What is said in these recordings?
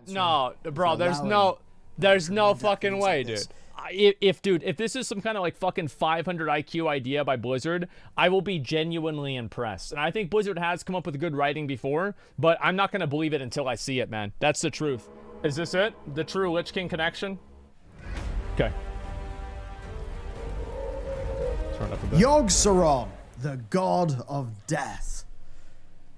No, bro, there's no fucking way, dude. Dude, if this is some kind of like fucking 500 IQ idea by Blizzard, I will be genuinely impressed. And I think Blizzard has come up with good writing before, but I'm not gonna believe it until I see it, man. That's the truth. Is this it? The true Lich King connection? Okay. Turn up a bit. Yogg-Saron, the god of death.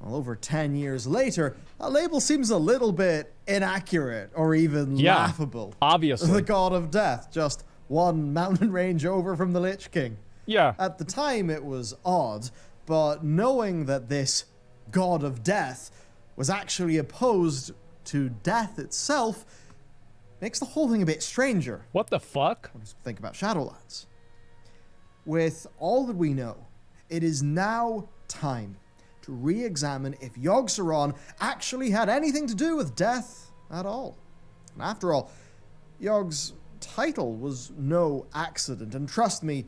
Well, over 10 years later, that label seems a little bit inaccurate or even laughable. Obviously. The god of death, just one mountain range over from the Lich King. Yeah. At the time, it was odd, but knowing that this god of death was actually opposed to death itself makes the whole thing a bit stranger. What the fuck? Let's think about Shadowlands. With all that we know, it is now time to re-examine if Yogg-Saron actually had anything to do with death at all. And after all, Yogg's title was no accident, and trust me,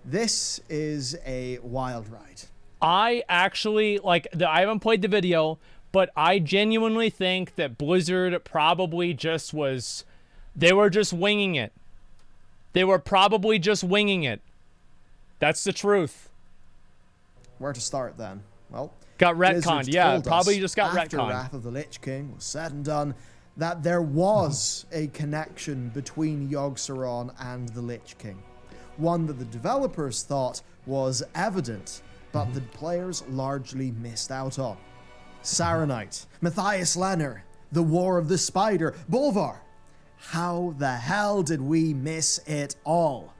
this is a wild ride. I actually, I haven't played the video, but I genuinely think that Blizzard probably just was, they were just winging it. They were probably just winging it. That's the truth. Where to start then? Well, got retconned, yeah, probably just got after retconned. Wrath of the Lich King was said and done, that there was a connection between Yogg-Saron and the Lich King. One that the developers thought was evident, but the players largely missed out on. Saronite, Matthias Lanner, the War of the Spider, Bolvar. How the hell did we miss it all?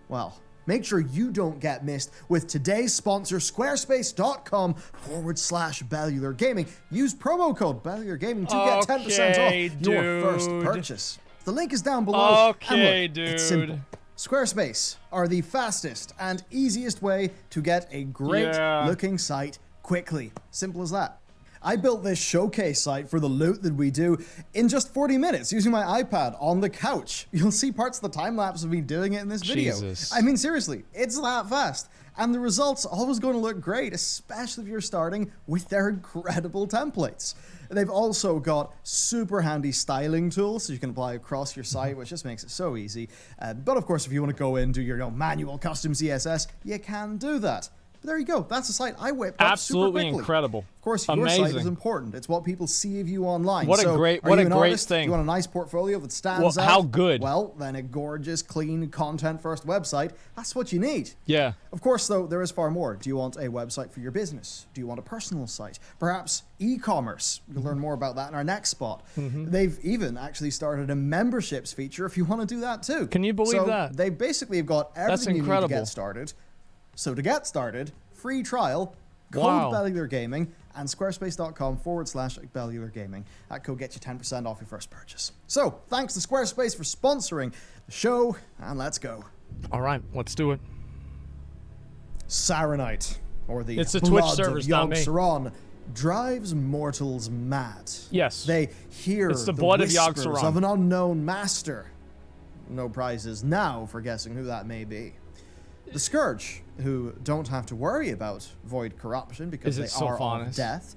Well, make sure you don't get missed with today's sponsor, squarespace.com/Bellular Gaming. Use promo code Bellular Gaming to get 10% off your first purchase. The link is down below. Okay, and look, dude. It's simple. Squarespace are the fastest and easiest way to get a great looking site quickly. Simple as that. I built this showcase site for the loot that we do in just 40 minutes using my iPad on the couch. You'll see parts of the time-lapse of me doing it in this video. Jesus. I mean, seriously, it's that fast. And the results are always going to look great, especially if you're starting with their incredible templates. They've also got super handy styling tools so you can apply across your site, which just makes it so easy. But of course, if you want to go in and do your manual custom CSS, you can do that. But there you go. That's the site I whipped up super quickly. Incredible. Of course, your site is important. It's what people see of you online. What a great thing. You want a nice portfolio that stands out? How good? Well, then a gorgeous, clean, content-first website. That's what you need. Yeah. Of course, though, there is far more. Do you want a website for your business? Do you want a personal site? Perhaps e-commerce. You'll learn more about that in our next spot. They've even actually started a memberships feature if you want to do that too. Can you believe that? They basically have got everything you need to get started. So to get started, free trial, code Bellular Gaming, and squarespace.com/Bellular Gaming. That code gets you 10% off your first purchase. So, thanks to Squarespace for sponsoring the show, and let's go. All right, let's do it. Saronite, or the it's the blood Twitch servers, of Yogg-Saron, drives mortals mad. Yes. They hear it's the blood of Yogg-Saron of an unknown master. No prizes now for guessing who that may be. The Scourge, who don't have to worry about void corruption because they are of death,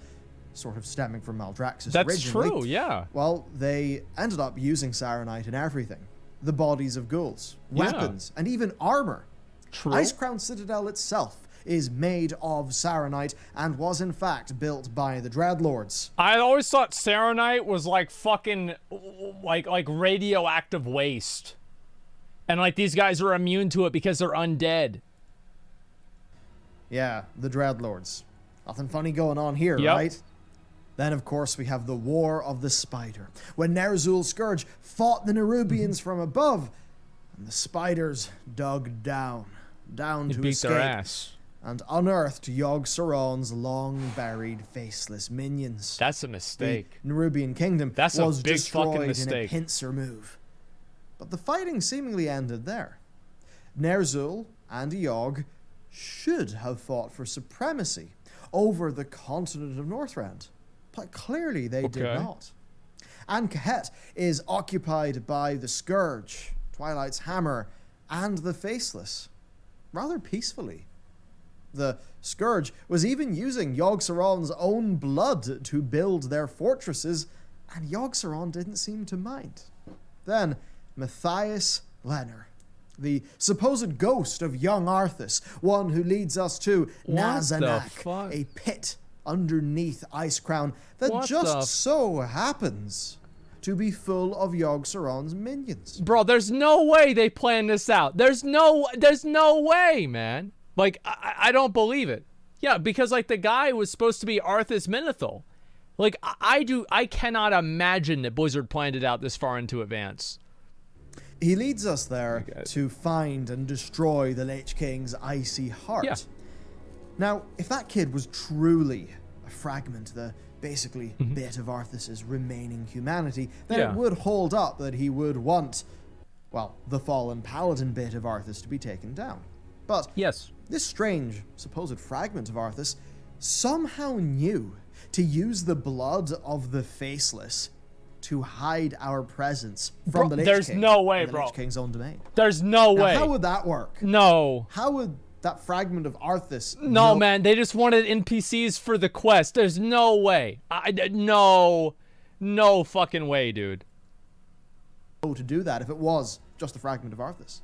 sort of stemming from Maldraxxus originally. That's true, yeah. Well, they ended up using Saronite in everything. The bodies of ghouls, weapons, and even armor. True. Icecrown Citadel itself is made of Saronite and was in fact built by the Dreadlords. I always thought Saronite was like fucking like radioactive waste. And like these guys are immune to it because they're undead. Yeah, the Dreadlords. Nothing funny going on here, right? Then, of course, we have the War of the Spider, when Ner'zhul's Scourge fought the Nerubians from above, and the spiders dug down to escape, their ass. And unearthed Yogg-Saron's long-buried faceless minions. That's a mistake. The Nerubian kingdom was big fucking destroyed in a pincer move. But the fighting seemingly ended there. Ner'zhul and Yogg should have fought for supremacy over the continent of Northrend, but clearly they did not. An-Kahet is occupied by the Scourge, Twilight's Hammer, and the Faceless, rather peacefully. The Scourge was even using Yogg-Saron's own blood to build their fortresses, and Yogg-Saron didn't seem to mind. Then, Matthias Lenner, the supposed ghost of young Arthas, one who leads us to Nazanak, a pit underneath Icecrown that just so happens to be full of Yogg-Saron's minions. Bro, there's no way they planned this out. There's no way, man. Like, I don't believe it. Yeah, because like the guy was supposed to be Arthas Menethil. Like, I cannot imagine that Blizzard planned it out this far into advance. He leads us there to find and destroy the Lich King's icy heart. Yeah. Now, if that kid was truly a fragment, the basically bit of Arthas's remaining humanity, then it would hold up that he would want, well, the fallen paladin bit of Arthas to be taken down. But this strange, supposed fragment of Arthas somehow knew to use the blood of the Faceless to hide our presence from the Lich King. There's no way, the bro. Lich King's own domain. There's no way. How would that work? No. How would that fragment of Arthas... No, man. They just wanted NPCs for the quest. There's no way. No fucking way, dude. ...to do that if it was just a fragment of Arthas.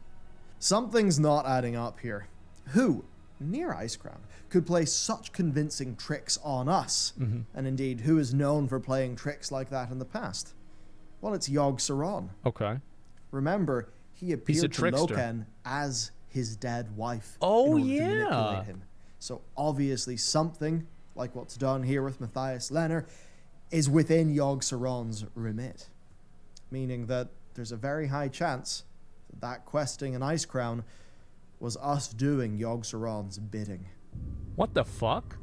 Something's not adding up here. Who, near Icecrown, could play such convincing tricks on us? And indeed, who is known for playing tricks like that in the past? Well, it's Yogg-Saron. Okay. Remember, he appeared to Loken as his dead wife in order to manipulate him. So obviously something, like what's done here with Matthias Lenner, is within Yogg-Saron's remit. Meaning that there's a very high chance that questing in Icecrown was us doing Yogg-Saron's bidding. What the fuck?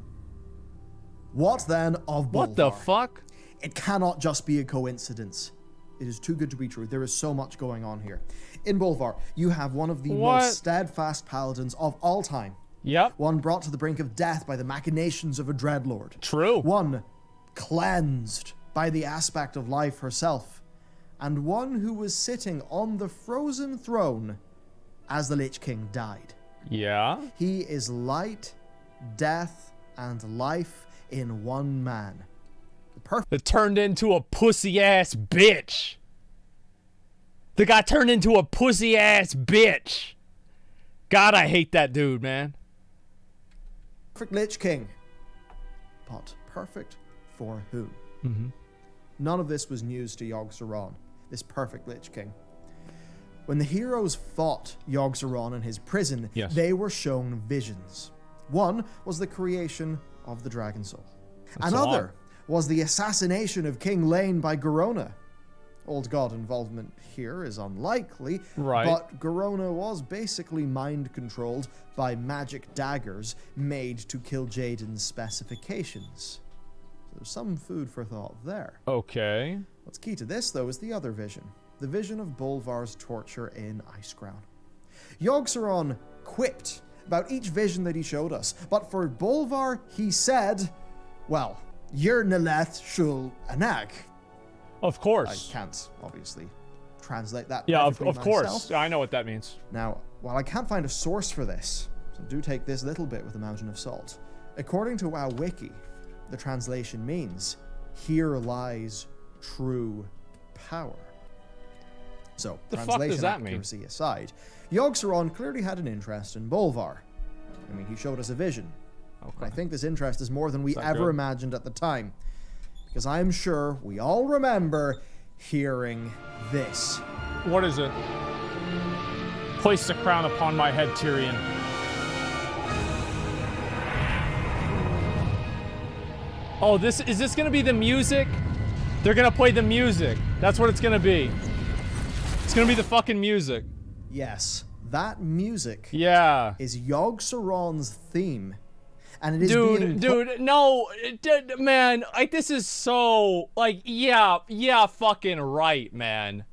What then of Bolvar? What the fuck? It cannot just be a coincidence. It is too good to be true. There is so much going on here. In Bolvar, you have one of the most steadfast paladins of all time. Yep. One brought to the brink of death by the machinations of a dreadlord. True. One cleansed by the aspect of life herself. And one who was sitting on the frozen throne as the Lich King died. Yeah. He is light, death, and life in one man. That turned into a pussy-ass bitch. The guy turned into a pussy-ass bitch. God, I hate that dude, man. Perfect Lich King. But perfect for who? None of this was news to Yogg-Saron, this perfect Lich King. When the heroes fought Yogg-Saron in his prison, they were shown visions. One was the creation of the Dragon Soul. Another was the assassination of King Lane by Garona. Old God involvement here is unlikely, but Garona was basically mind-controlled by magic daggers made to kill Jaden's specifications. So there's some food for thought there. Okay. What's key to this, though, is the other vision. The vision of Bolvar's torture in Icecrown. Yogg-Saron quipped about each vision that he showed us, but for Bolvar, he said, well, Yer Naleth Shul Anag. Of course. I can't, obviously, translate that of myself. course. I know what that means. Now, while I can't find a source for this, so do take this little bit with a mountain of salt. According to WoW Wiki, the translation means, here lies true power. So, the fuck translation does that accuracy mean? aside, Yogg-Saron clearly had an interest in Bolvar. I mean, he showed us a vision. I think this interest is more than we ever imagined at the time. Because I'm sure we all remember hearing this. What is it? Place the crown upon my head, Tyrion. Oh, is this gonna be the music? They're gonna play the music. That's what it's gonna be. It's gonna be the fucking music. Yes, that music is Yogg-Saron's theme. And it is man, like, this is so, like, yeah, fucking right, man.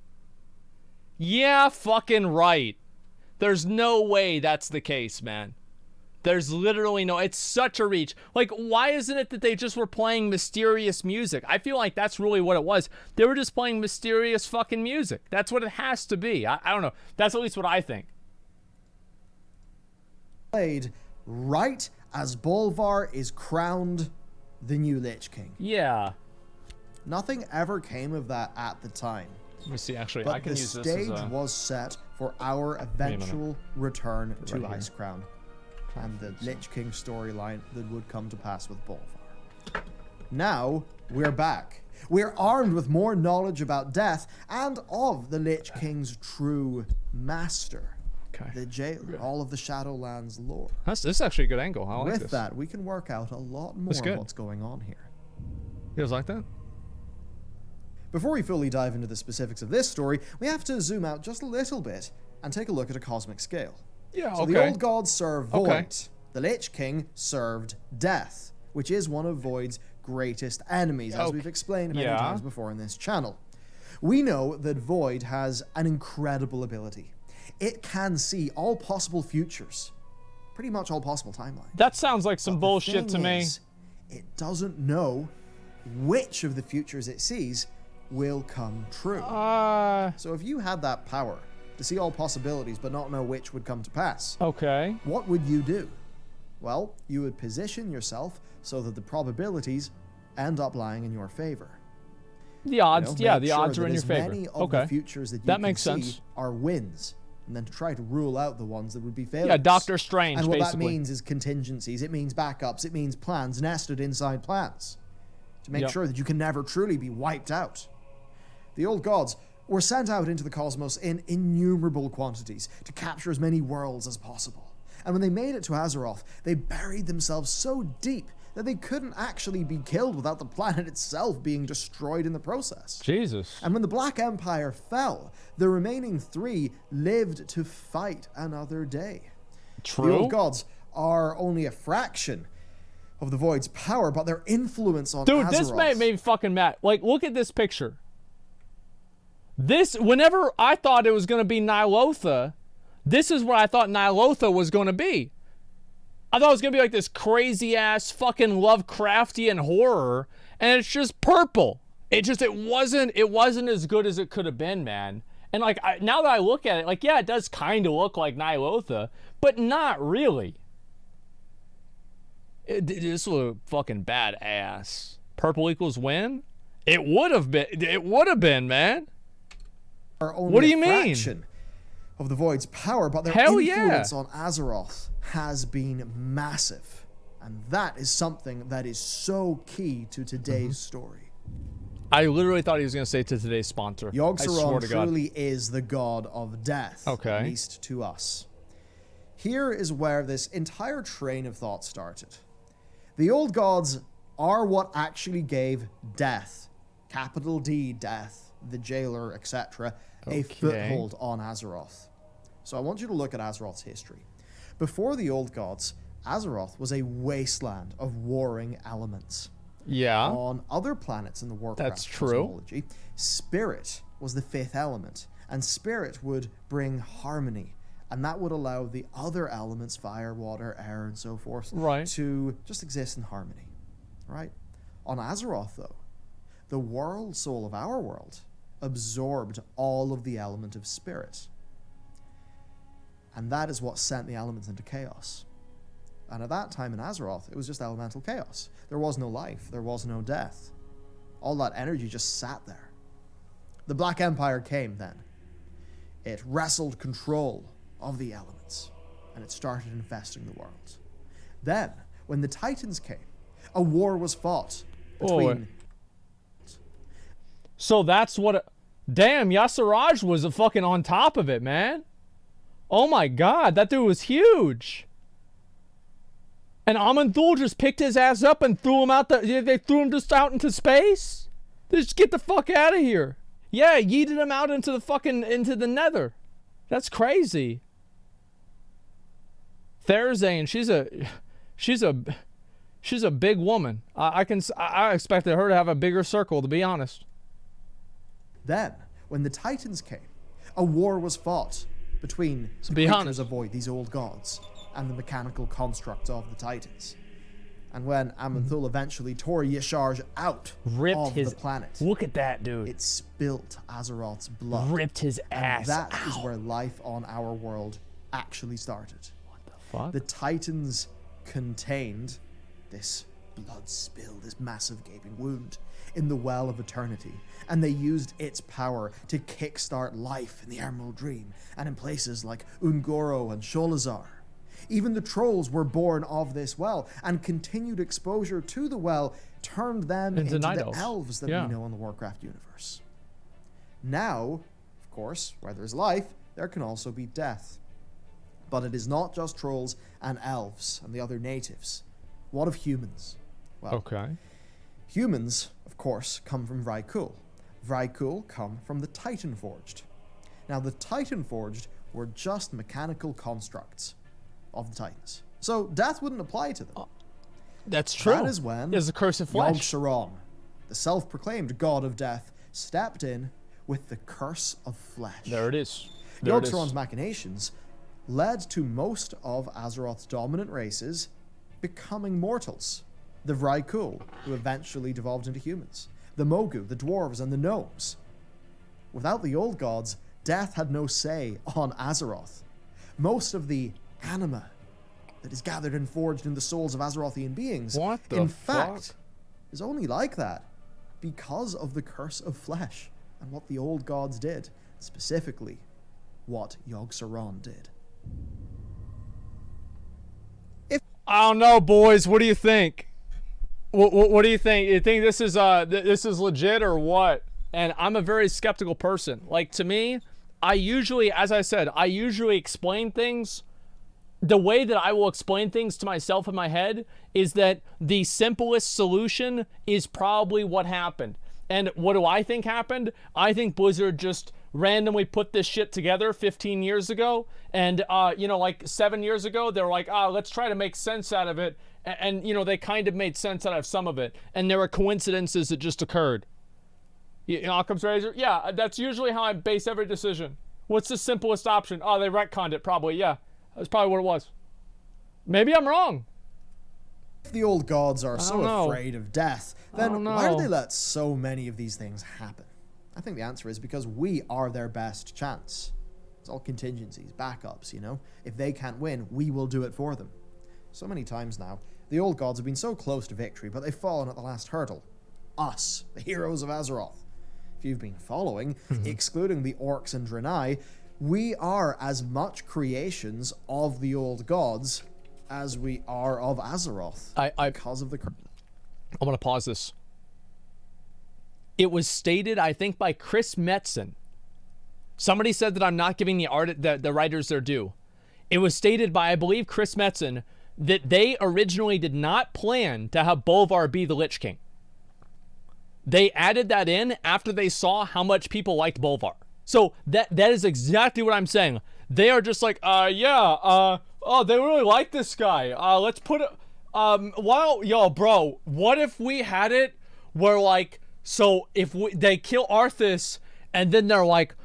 Yeah, fucking right. There's no way that's the case, man. There's literally no, it's such a reach. Like, why isn't it that they just were playing mysterious music? I feel like that's really what it was. They were just playing mysterious fucking music. That's what it has to be. I don't know. That's at least what I think. Played right as Bolvar is crowned the new Lich King. Yeah. Nothing ever came of that at the time. Let me see. Actually, But I can the use this stage as a... was set for our eventual return to Right here. Icecrown and the Lich King storyline that would come to pass with Bolvar. Now, we're back. We're armed with more knowledge about death and of the Lich King's true master, the Jailer, all of the Shadowlands lore. This is actually a good angle. I like With this. that, we can work out a lot more of what's going on here. You guys like that? Before we fully dive into the specifics of this story, we have to zoom out just a little bit and take a look at a cosmic scale. Yeah, So okay. the old gods serve Void. Okay. The Lich King served Death, which is one of Void's greatest enemies, as we've explained many times before in this channel. We know that Void has an incredible ability. It can see all possible futures, pretty much all possible timelines. That sounds like some bullshit to me. It doesn't know which of the futures it sees will come true. So if you had that power to see all possibilities but not know which would come to pass, okay. what would you do? Well, you would position yourself so that the probabilities end up lying in your favor. The odds, You know, the make odds sure are in that your as favor. many of the futures that you That can makes see sense. are wins, and then to try to rule out the ones that would be failures. Yeah, Doctor Strange, And what basically. that means is contingencies. It means backups. It means plans nested inside plans to make sure that you can never truly be wiped out. The old gods were sent out into the cosmos in innumerable quantities to capture as many worlds as possible. And when they made it to Azeroth, they buried themselves so deep that they couldn't actually be killed without the planet itself being destroyed in the process. Jesus. And when the Black Empire fell, the remaining three lived to fight another day. True. The old gods are only a fraction of the Void's power, but their influence on Dude, Azeroth... this made me fucking mad. Like, look at this picture. This, whenever I thought it was going to be Ny'alotha, this is what I thought Ny'alotha was going to be. I thought it was going to be like this crazy-ass fucking Lovecraftian horror, and it's just purple. It wasn't as good as it could have been, man. And, like, now that I look at it, like, yeah, it does kind of look like Ny'alotha, but not really. This was fucking badass. Purple equals win? It would have been, man. What do you mean? Of the Void's power, but their Hell influence on Azeroth has been massive. And that is something that is so key to today's story. I literally thought he was going to say to today's sponsor. I swear Yogg-Saron to God. truly is the god of death, at least to us. Here is where this entire train of thought started. The old gods are what actually gave death, capital D, death, the jailer, etc., a foothold on Azeroth. So I want you to look at Azeroth's history. Before the old gods, Azeroth was a wasteland of warring elements. Yeah. On other planets in the Warcraft cosmology, spirit was the fifth element, and spirit would bring harmony, and that would allow the other elements, fire, water, air, and so forth, to just exist in harmony. Right? On Azeroth, though, the world soul of our world absorbed all of the element of spirit. And that is what sent the elements into chaos. And at that time in Azeroth, it was just elemental chaos. There was no life. There was no death. All that energy just sat there. The Black Empire came then. It wrestled control of the elements, and it started infesting the world. Then, when the Titans came, a war was fought between... So that's what... Damn, Yasiraj was fucking on top of it, man. Oh my God, that dude was huge. And Aman'Thul just picked his ass up and threw him out they threw him just out into space? Just get the fuck out of here. Yeah, yeeted him out into the nether. That's crazy. Therazane, she's a big woman. I expected her to have a bigger circle, to be honest. Then, when the Titans came, a war was fought between the creatures of Void, these old gods, and the mechanical constructs of the Titans. And when Aman'Thul eventually tore Y'Sharj out of the planet, look at that, dude. It spilt Azeroth's blood. Ripped his ass out. That is where life on our world actually started. What the fuck? The Titans contained this blood spill, this massive gaping wound, in the Well of Eternity, and they used its power to kickstart life in the Emerald Dream, and in places like Ungoro and Sholazar. Even the trolls were born of this well, and continued exposure to the well turned them into the elves that we know in the Warcraft universe. Now, of course, where there's life, there can also be death. But it is not just trolls and elves and the other natives. What of humans? Well, humans, of course, come from Vrykul. Vrykul come from the Titan Forged. Now, the Titan Forged were just mechanical constructs of the Titans. So death wouldn't apply to them. That's true. That is when there's a curse of flesh. Yogg-Saron, the self-proclaimed god of death, stepped in with the curse of flesh. There it is. Yogg-Saron's machinations led to most of Azeroth's dominant races becoming mortals. The Vrykul, who eventually devolved into humans. The Mogu, the dwarves, and the gnomes. Without the old gods, death had no say on Azeroth. Most of the anima that is gathered and forged in the souls of Azerothian beings, in fact, is only like that because of the curse of flesh and what the old gods did, specifically what Yogg-Saron did. I don't know, boys. What do you think? What do you think? You think this is legit or what? And I'm a very skeptical person. Like, to me, I usually, as I said, I usually explain things. The way that I will explain things to myself in my head is that the simplest solution is probably what happened. And what do I think happened? I think Blizzard just randomly put this shit together 15 years ago. And, you know, like 7 years ago, they were like, let's try to make sense out of it. And, you know, they kind of made sense out of some of it. And there were coincidences that just occurred. You know, Occam's razor? Yeah, that's usually how I base every decision. What's the simplest option? Oh, they retconned it, probably. Yeah, that's probably what it was. Maybe I'm wrong. If the old gods are so afraid of death, then why do they let so many of these things happen? I think the answer is because we are their best chance. It's all contingencies, backups, you know? If they can't win, we will do it for them. So many times now, the old gods have been so close to victory, but they've fallen at the last hurdle. Us, the heroes of Azeroth. If you've been following, excluding the orcs and Draenei, we are as much creations of the old gods as we are of Azeroth because of the... I'm going to pause this. It was stated, I think, by Chris Metzen. Somebody said that I'm not giving the writers their due. It was stated by, I believe, Chris Metzen that they originally did not plan to have Bolvar be the Lich King. They added that in after they saw how much people liked Bolvar. So that is exactly what I'm saying. They are just like, oh, they really like this guy. Let's put it, yo, bro, what if we had it where, like, so if they kill Arthas and then they're like,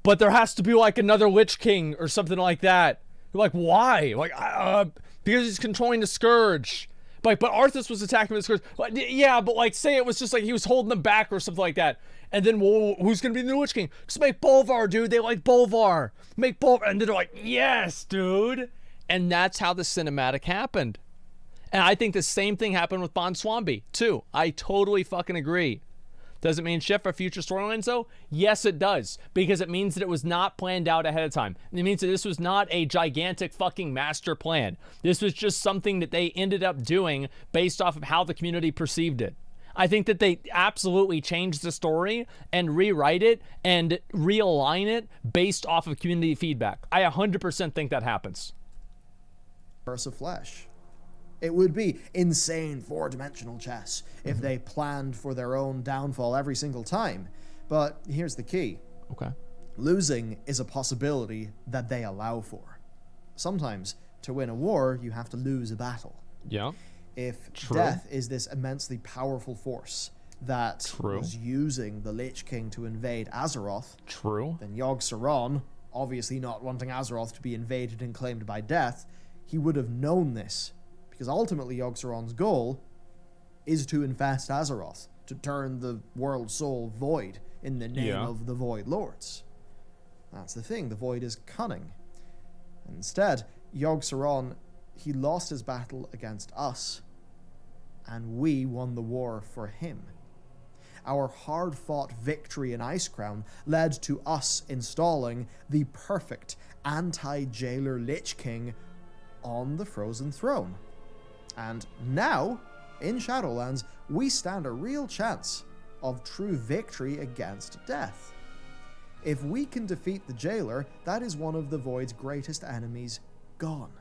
but there has to be like another Lich King or something like that. You're like, why? Like, because he's controlling the Scourge. Like, but Arthas was attacking with the Scourge. Like, yeah, but like, say it was just like he was holding them back or something like that. And then, well, who's gonna be the new Lich King? Just make Bolvar, dude. They like Bolvar. Make Bolvar. And they're like, yes, dude. And that's how the cinematic happened. And I think the same thing happened with Bonswambi, too. I totally fucking agree. Does it mean shit for future storylines, though? Yes, it does. Because it means that it was not planned out ahead of time. It means that this was not a gigantic fucking master plan. This was just something that they ended up doing based off of how the community perceived it. I think that they absolutely changed the story and rewrite it and realign it based off of community feedback. I 100% think that happens. Curse of flesh. It would be insane four-dimensional chess if they planned for their own downfall every single time. But here's the key. Okay. Losing is a possibility that they allow for. Sometimes, to win a war, you have to lose a battle. Yeah. If death is this immensely powerful force that was using the Lich King to invade Azeroth, then Yogg-Saron, obviously not wanting Azeroth to be invaded and claimed by death, he would have known this. Because ultimately Yogg-Saron's goal is to infest Azeroth, to turn the world soul void in the name of the Void Lords. That's the thing, the Void is cunning. Instead, Yogg-Saron, he lost his battle against us and we won the war for him. Our hard-fought victory in Icecrown led to us installing the perfect anti-jailer Lich King on the Frozen Throne. And now, in Shadowlands, we stand a real chance of true victory against death. If we can defeat the jailer, that is one of the Void's greatest enemies gone.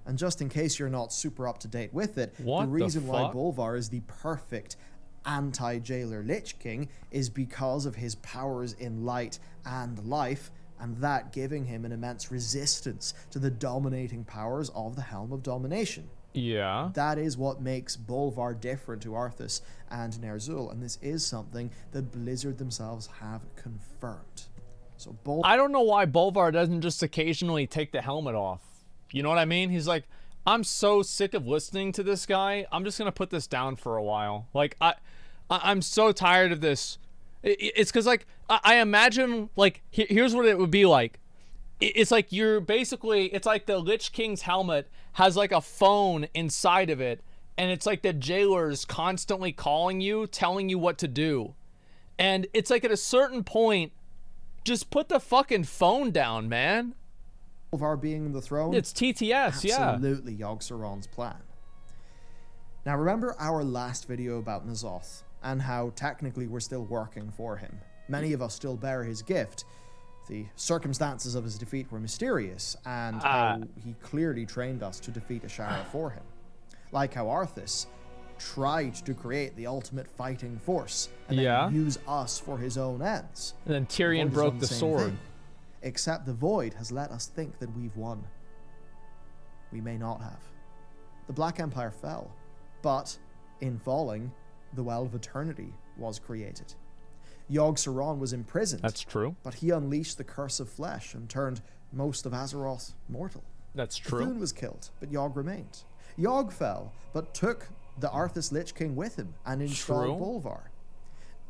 And just in case you're not super up to date with it, the reason why Bolvar is the perfect anti-jailer Lich King is because of his powers in light and life, and that giving him an immense resistance to the dominating powers of the Helm of Domination. Yeah. That is what makes Bolvar different to Arthas and Ner'zhul, and this is something that Blizzard themselves have confirmed. So I don't know why Bolvar doesn't just occasionally take the helmet off. You know what I mean? He's like, I'm so sick of listening to this guy. I'm just gonna put this down for a while. Like I'm so tired of this. It's because like I imagine like here's what it would be like. It's like you're basically, it's like the Lich King's helmet has like a phone inside of it, and it's like the jailer's constantly calling you, telling you what to do, and it's like at a certain point, just put the fucking phone down, man. Bolvar being in the throne, it's TTS. Absolutely Yogg-Saron's plan. Now remember our last video about N'Zoth and how technically we're still working for him. Many of us still bear his gift. The circumstances of his defeat were mysterious, and how he clearly trained us to defeat Ashara for him. Like how Arthas tried to create the ultimate fighting force and then use us for his own ends. And then Tyrion broke the sword. Except the Void has let us think that we've won. We may not have. The Black Empire fell, but in falling, the Well of Eternity was created. Yogg-Saron was imprisoned. That's true. But he unleashed the Curse of Flesh and turned most of Azeroth mortal. That's true. Thune was killed, but Yogg remained. Yogg fell, but took the Arthas Lich King with him and installed Bolvar.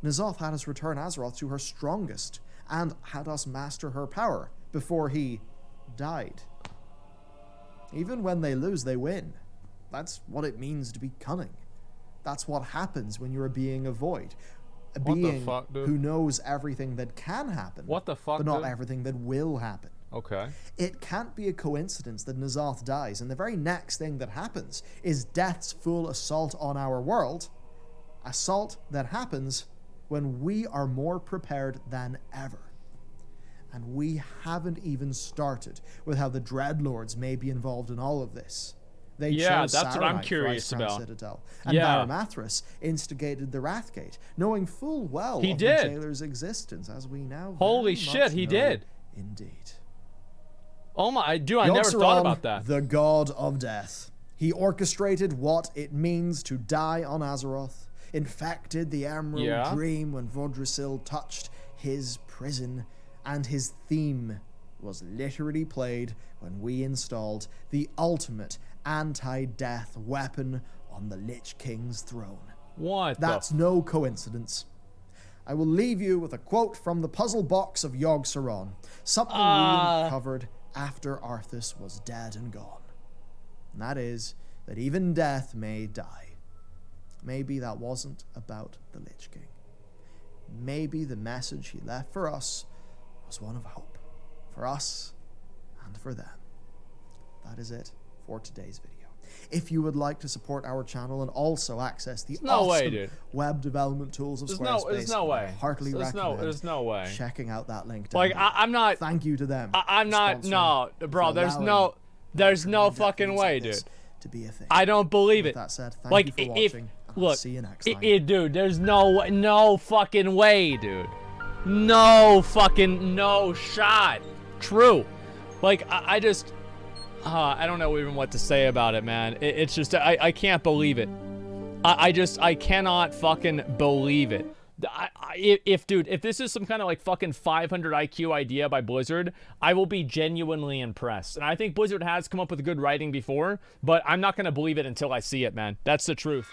N'Zoth had us return Azeroth to her strongest and had us master her power before he died. Even when they lose, they win. That's what it means to be cunning. That's what happens when you're a being of Void. A being who knows everything that can happen, but not everything that will happen. Okay. It can't be a coincidence that N'Zoth dies, and the very next thing that happens is Death's full assault on our world. Assault that happens when we are more prepared than ever. And we haven't even started with how the Dreadlords may be involved in all of this. They chose that's what I'm Saronite curious for Icecrown about. Citadel, and Baramathras instigated the Wrathgate, knowing full well of the jailer's existence, as we now Holy shit, he did. Indeed. Oh my, dude, I never thought about that. The god of death. He orchestrated what it means to die on Azeroth, infected the Emerald Dream when Vodrisil touched his prison, and his theme was literally played when we installed the ultimate anti-death weapon on the Lich King's throne. That's no coincidence. I will leave you with a quote from the puzzle box of Yogg-Saron, something we uncovered after Arthas was dead and gone. And that is that even death may die. Maybe that wasn't about the Lich King. Maybe the message he left for us was one of hope. For us and for them. That is it for today's video. If you would like to support our channel and also access the awesome web development tools of Squarespace, there's no way. I heartily recommend there's no way. checking out that link down below. I'm not. Thank you to them. I'm not. No, bro. There's no fucking way, dude. To be a thing. I don't believe it. That said, thank you for watching. Look, see you next time. Dude, there's no fucking way, dude. No shot. True. Like I just. I don't know even what to say about it, man. It's just, I can't believe it. I cannot fucking believe it. If this is some kind of like fucking 500 IQ idea by Blizzard, I will be genuinely impressed. And I think Blizzard has come up with good writing before, but I'm not going to believe it until I see it, man. That's the truth.